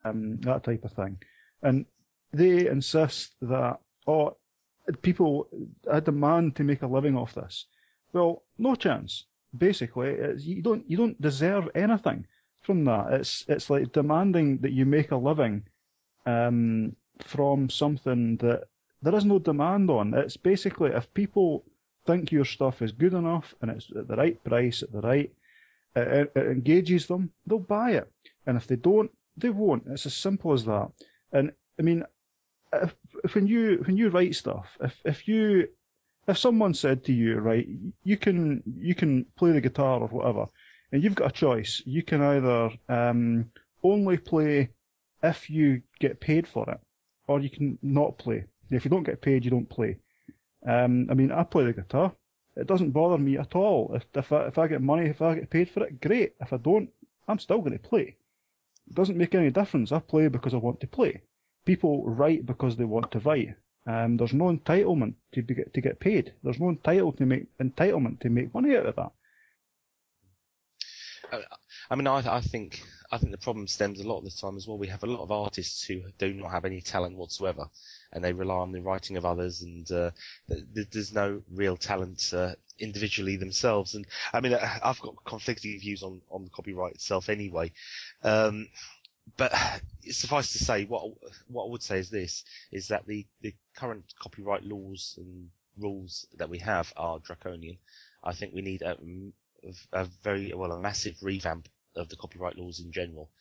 that type of thing. And they insist that, oh, people, I demand to make a living off this. Well, no chance. Basically, you don't deserve anything from that. It's like demanding that you make a living from something that there is no demand on. It's basically, if people think your stuff is good enough and it's at the right price, at the right, it engages them, they'll buy it. And if they don't, they won't. It's as simple as that. And I mean, when you write stuff, if someone said to you, right, you can play the guitar or whatever, and you've got a choice, you can either only play if you get paid for it, or you can not play. If you don't get paid, you don't play. I mean, I play the guitar. It doesn't bother me at all. If I get money, if I get paid for it, great. If I don't, I'm still going to play. It doesn't make any difference. I play because I want to play. People write because they want to write. There's no entitlement to get paid. There's no entitlement to make money out of that. I mean, I think the problem stems a lot of the time as well. We have a lot of artists who do not have any talent whatsoever, and they rely on the writing of others, and there's no real talent individually themselves. And I mean, I've got conflicting views on the copyright itself anyway. But suffice to say, what I would say is this, is that the current copyright laws and rules that we have are draconian. I think we need a massive revamp of the copyright laws in general.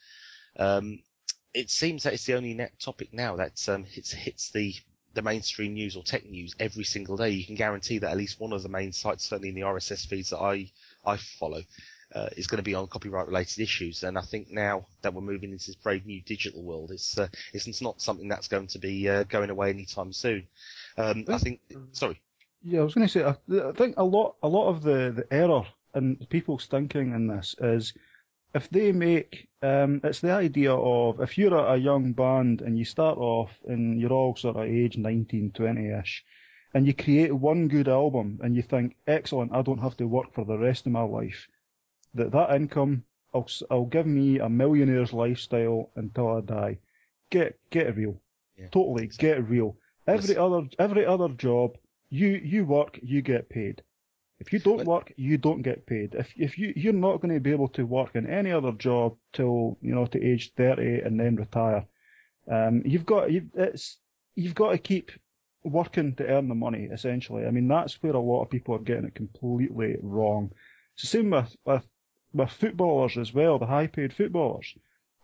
It seems that it's the only net topic now that hits the mainstream news or tech news every single day. You can guarantee that at least one of the main sites, certainly in the RSS feeds that I follow, is going to be on copyright-related issues. And I think now that we're moving into this brave new digital world, it's not something that's going to be going away anytime soon. I think. Sorry. Yeah, I was going to say, I think a lot of the error in people's thinking in this is, if they make, it's the idea of, if you're a young band and you start off and you're all sort of age 19, 20-ish, and you create one good album and you think, excellent, I don't have to work for the rest of my life, that income will give me a millionaire's lifestyle until I die. Get it real. Yeah, Totally, exactly. Get it real. Every other job, you work, you get paid. If you don't work, you don't get paid. If you're not going to be able to work in any other job till to age 30 and then retire, you've got to keep working to earn the money. Essentially, I mean, that's where a lot of people are getting it completely wrong. It's the same with footballers as well. The high-paid footballers,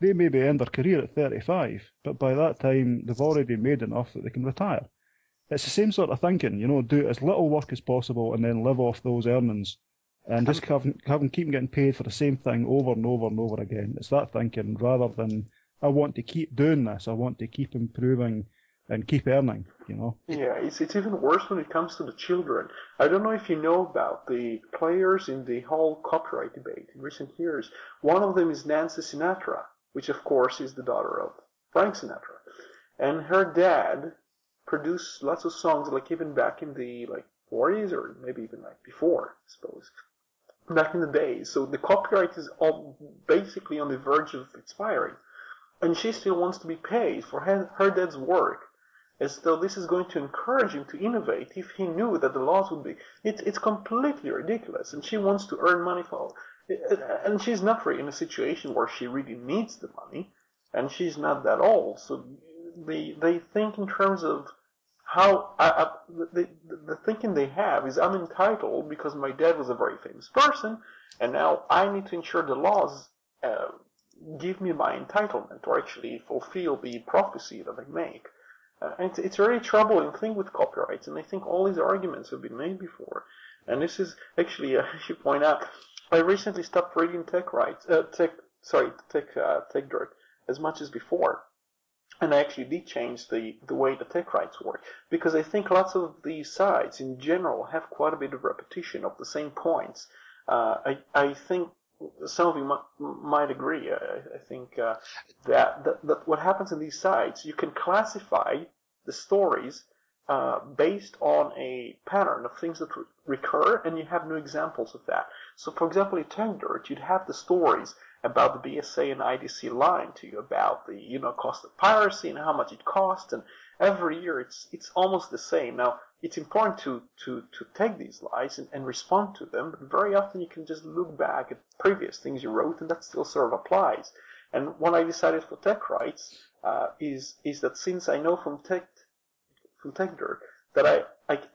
they maybe end their career at 35, but by that time they've already made enough that they can retire. It's the same sort of thinking, do as little work as possible and then live off those earnings, and just keep getting paid for the same thing over and over and over again. It's that thinking rather than, I want to keep doing this, I want to keep improving and keep earning, Yeah, it's even worse when it comes to the children. I don't know if you know about the players in the whole copyright debate in recent years. One of them is Nancy Sinatra, which of course is the daughter of Frank Sinatra. And her dad produced lots of songs, like even back in the 40s, or maybe even before, I suppose, back in the days. So the copyright is all basically on the verge of expiring, and she still wants to be paid for her dad's work, as though this is going to encourage him to innovate. If he knew that the laws would be, it's completely ridiculous, and she wants to earn money for it. And she's not really in a situation where she really needs the money, and she's not that old, so they think in terms of how the thinking they have is, I'm entitled because my dad was a very famous person, and now I need to ensure the laws give me my entitlement, or actually fulfill the prophecy that I make. And it's a very troubling thing with copyrights, and I think all these arguments have been made before. And this is actually, I should point out, I recently stopped reading Tech Dirt as much as before. And I actually did change the way the tech rights work, because I think lots of these sites in general have quite a bit of repetition of the same points. I think some of you might agree. I think that what happens in these sites, you can classify the stories based on a pattern of things that recur, and you have new examples of that. So, for example, in TechDirt, you'd have the stories about the BSA and IDC lying to you about the cost of piracy and how much it costs, and every year it's almost the same. Now it's important to take these lies and respond to them, but very often you can just look back at previous things you wrote, and that still sort of applies. And what I decided for TechBytes is that since I know from TechDirt that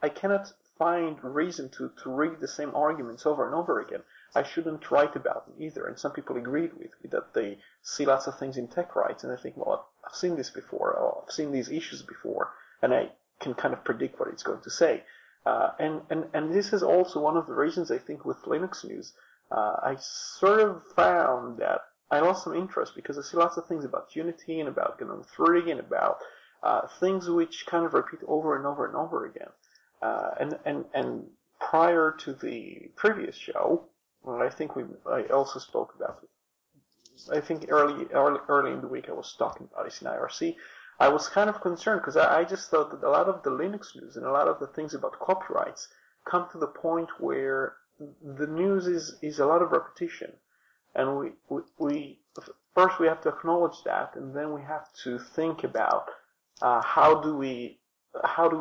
I cannot find reason to read the same arguments over and over again, I shouldn't write about them either. And some people agreed with me that they see lots of things in TechBytes and they think, well, I've seen this before, or I've seen these issues before, and I can kind of predict what it's going to say. And this is also one of the reasons I think with Linux news, I sort of found that I lost some interest because I see lots of things about Unity and about GNOME 3 and about things which kind of repeat over and over and over again. And prior to the previous show, well, I think I also spoke about it. I think early in the week I was talking about it in IRC. I was kind of concerned because I just thought that a lot of the Linux news and a lot of the things about copyrights come to the point where the news is a lot of repetition, and we first we have to acknowledge that, and then we have to think about how do we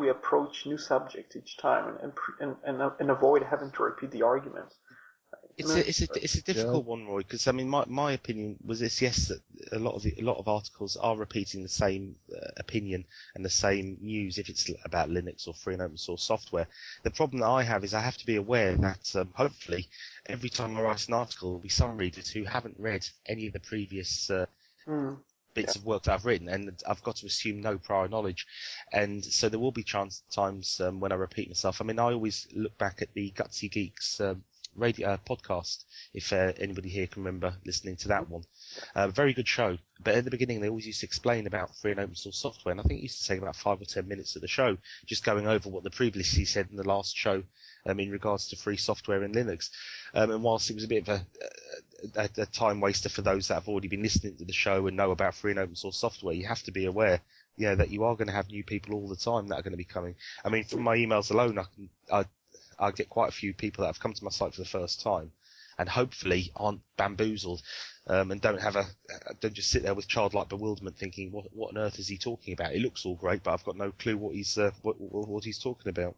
approach new subjects each time and avoid having to repeat the argument. It's a difficult one, Roy, because I mean my opinion was this: yes, that a lot of articles are repeating the same opinion and the same news if it's about Linux or free and open source software. The problem that I have is I have to be aware that hopefully every time I write an article, there will be some readers who haven't read any of the previous bits of work that I've written, and I've got to assume no prior knowledge, and so there will be times when I repeat myself. I mean, I always look back at the Gutsy Geeks radio podcast, if anybody here can remember listening to that one. Very good show, but at the beginning they always used to explain about free and open source software, and I think it used to take about 5 or 10 minutes of the show just going over what the previously said in the last show in regards to free software in Linux. And whilst it was a bit of a time waster for those that have already been listening to the show and know about free and open source software, you have to be aware that you are going to have new people all the time that are going to be coming. I mean, from my emails alone, I get quite a few people that have come to my site for the first time and hopefully aren't bamboozled and don't just sit there with childlike bewilderment thinking, what on earth is he talking about? It looks all great, but I've got no clue what he's talking about.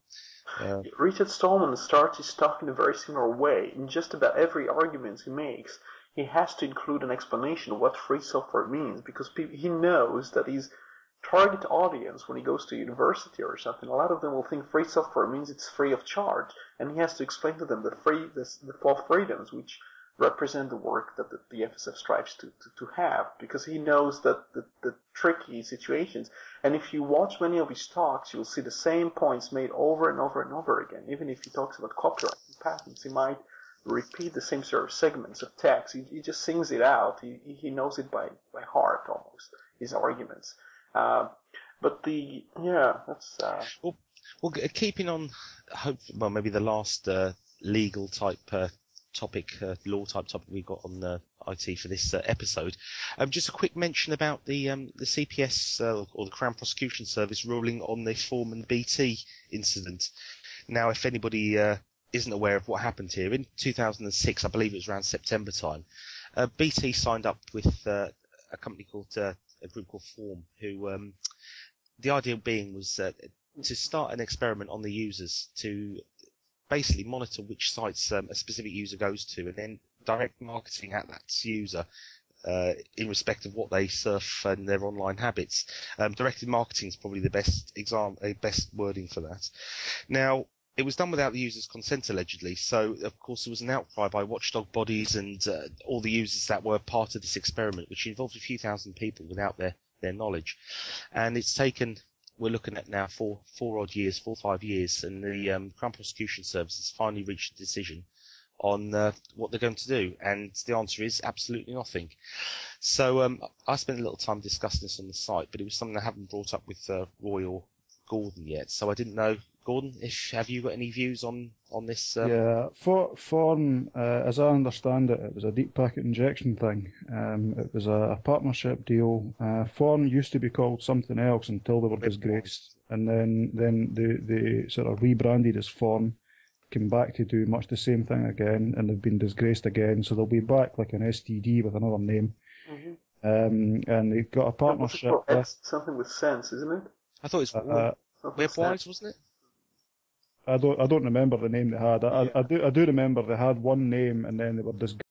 Richard Stallman starts his talk in a very similar way. In just about every argument he makes, he has to include an explanation of what free software means, because he knows that his target audience, when he goes to university or something, a lot of them will think free software means it's free of charge, and he has to explain to them the 12 freedoms which represent the work that the FSF strives to have, because he knows that the tricky situations, and if you watch many of his talks, you'll see the same points made over and over and over again. Even if he talks about copyright and patents, he might repeat the same sort of segments of text. He just sings it out. He knows it by heart almost, his arguments. That's well, keeping on, maybe the last legal type topic, law type topic we got on IT for this episode. Just a quick mention about the CPS or the Crown Prosecution Service ruling on the Foreman BT incident. Now, if anybody isn't aware of what happened here, in 2006, I believe it was around September time, BT signed up with a company called a group called Form, who the idea being was to start an experiment on the users to basically monitor which sites a specific user goes to, and then direct marketing at that user in respect of what they surf and their online habits. Directed marketing is probably the best wording for that. Now, it was done without the user's consent, allegedly, so of course there was an outcry by watchdog bodies and all the users that were part of this experiment, which involved a few thousand people without their knowledge. And it's taken, we're looking at now 4 or 5 years, and the Crown Prosecution Service has finally reached a decision on what they're going to do, and the answer is absolutely nothing. So I spent a little time discussing this on the site, but it was something I haven't brought up with Roy or Gordon yet, so I didn't know. Gordon, have you got any views on this? Yeah, Form, as I understand it, it was a deep packet injection thing. It was a partnership deal. Form used to be called something else until they were disgraced, and then they sort of rebranded as Form came back to do much the same thing again, and they've been disgraced again. So they'll be back like an STD with another name. And they've got a partnership with something with sense, isn't it? I thought it was Webwise, wasn't it? I don't remember the name they had. I do remember they had one name and then they were disgraced